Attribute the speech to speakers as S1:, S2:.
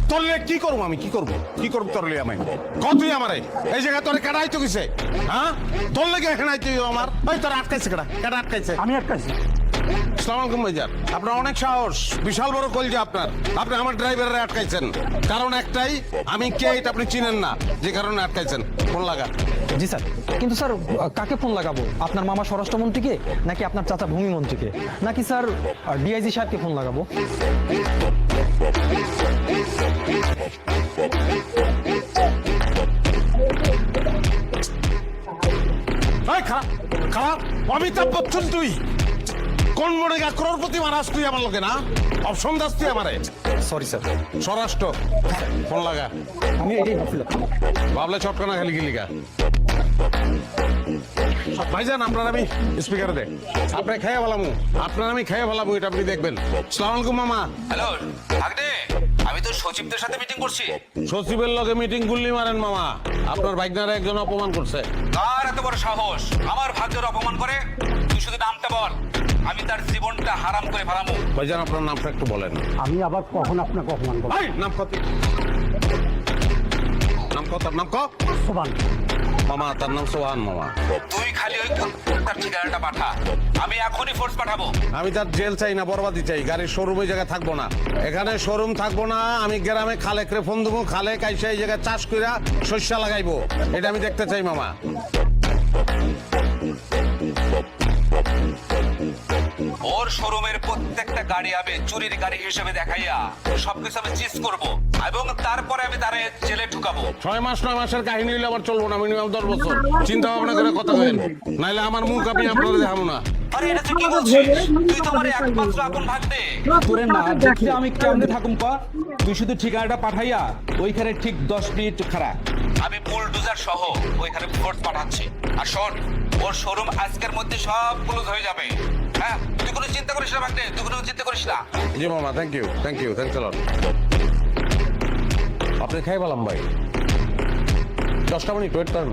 S1: তোরলে কি করবো আমি, কি করবো তোরলে আমি? কতই আমারে এই জায়গায় তোরে কেডা আইতো কিসে? হ্যাঁ, তোর লেগে এখানে আইতো আমার। ওই তোর আটকাইছে কেডা আটকাইছে?
S2: আমি আটকাইছি।
S1: আসসালামু আলাইকুম ভাইজান, আপনার অনেক সাহস, বিশাল বড় কলজা আপনার। আপনি আমার ড্রাইভারে আটকাইছেন, কারণ একটাই, আমি কে এটা আপনি চিনেন না, যে কারণে আটকাইছেন। ফোন লাগা।
S3: জি স্যার, কিন্তু স্যার কাকে ফোন লাগাবো? আপনার মামা স্বরাষ্ট্রমন্ত্রীকে, নাকি আপনার চাচা ভূমিমন্ত্রীকে, নাকি স্যার ডিআইজি সাহেবকে ফোন লাগাবো?
S1: খারাপ অমিতাভ বচ্চন তুই? কোন মনে গা crorepati মারাস তুই আমার লোকে? না অপশন দাস তুই আমারে?
S3: Sorry sir.
S1: স্বরাষ্ট্র, ফোন লাগা।
S3: আমি এটাই ভাবছিলাম।
S1: ভাবলে চটকানা খালি গিলিগা। ভাইজান আপনার আমি স্পিকারে দে, আপনি খেয়ে ভালামু, আমি খেয়ে ভালামু, এটা আপনি দেখবেন। আসসালামু আলাইকুম মামা।
S4: হ্যালো ভাগ্নে, আমি তো সচিবদের সাথে মিটিং করছি।
S1: সচিবের লগে মিটিং গুল্লি মারেন মামা, আপনার ভাইগনারে একজন অপমান করছে।
S4: কার এত বড় সাহস আমার ভাগ্যের অপমান করে? তুই শুধু নামটা বল, আমি তার জীবনটা হারাম করে ফেলামু।
S1: ভাইজান আপনার নামটা একটু বলেন।
S2: আমি আবার কখন আপনাকে অপমান করব?
S1: ভাই নাম কত? তার নাম ক?
S2: সোবান।
S1: মামা তার নাম সোহান মামা।
S4: তুই খালি ওই তার ঠিকানাটা পাঠা, আমি এখনই ফোর্স পাঠাবো।
S1: আমি তার জেল চাই না, বরবাদি চাই। গাড়ির শোরুম ওই জায়গায় থাকবো না, এখানে শোরুম থাকবো না। আমি গ্রামে খালেকরে ফোন দেবো, খালেক আইসা এই জায়গায় চাষ কইরা শস্য লাগাইবো, এটা আমি দেখতে চাই মামা।
S4: ওর শোরুমের প্রত্যেকটা গাড়ি আমি চুরির গাড়ি হিসেবে দেখাইয়া সবকিছু আমি চিজ করব, এবং তারপরে আমি তারে জেলে ঢুকাবো।
S1: 6 মাস 9 মাসের কাহিনী হইলে আবার চলবো না, মিনিমাম 10 বছর চিন্তা ভাবনা করে কথা বলেন, নাইলে আমার মুখ আমি আপনাদের দেখাবো না।
S4: আরে এটা তুই কি বলছিস? তুই তো আমার একমাত্র আপন ভাগ্নে।
S5: তোরে না দেখলে আমি কেমনে থাকুম ক? তুই শুধু ঠিকানাটা পাঠাইয়া ওইখানে ঠিক 10 মিনিট খাড়া।
S4: আমি বুলডোজার সহ ওইখানে ফোর্স পাঠাচ্ছি। আর শোন, ওর শোরুম আজকের মধ্যে সব ক্লোজ হয়ে যাবে। হ্যাঁ, তুই কোনো চিন্তা করিস না ভাগ্নে, তুই কোনো চিন্তা করিস না।
S1: জি মামা, থ্যাংক ইউ থ্যাংকস আ লট। আপনি খাই ভালাম ভাই, 10টা মিনিট ওয়েট করেন।